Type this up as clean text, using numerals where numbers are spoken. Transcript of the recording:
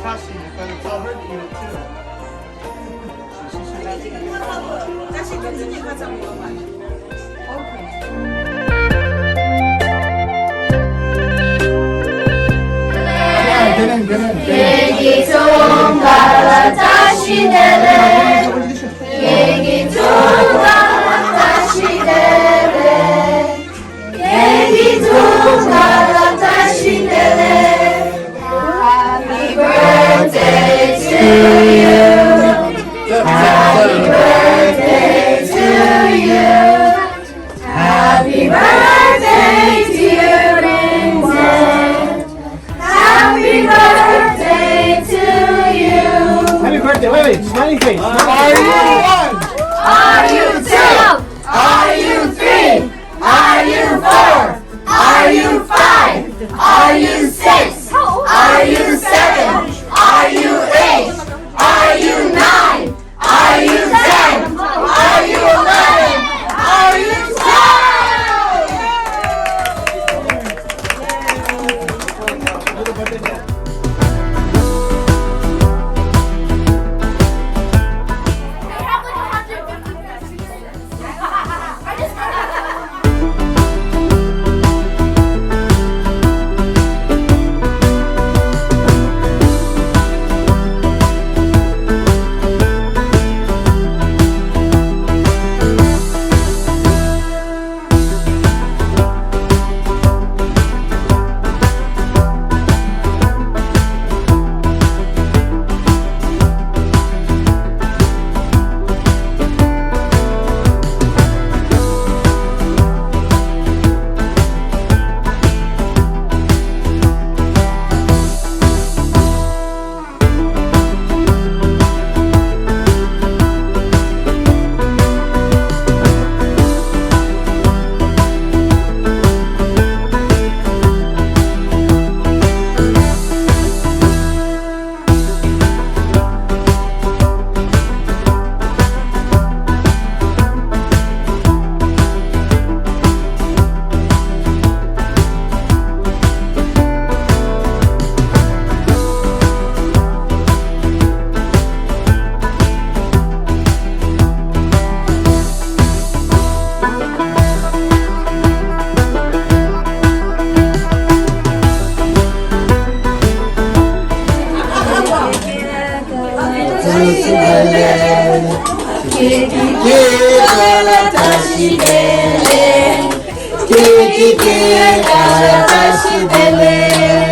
Tashi, gotta tell her to eat it too. She should have to eat it. 다시 rinzin 가자 먹어봐. 얘기 좀 가라 다시 내래 얘기 좀 가라 다시 내래 얘기 좀 가라 다시 내래 Happy birthday to you Happy birthday to you Happy birthday dear Rinzin Happy birthday to you Happy birthday, wait, smiling face. Are you 2? Are you 3? Are you 4? Are you 5? Are you 6? Are you 7? Are you 8? Are you 9? Are you 10? Are you 11? Are you 12? 기기기가 다시 내래 기기기가 다시 내래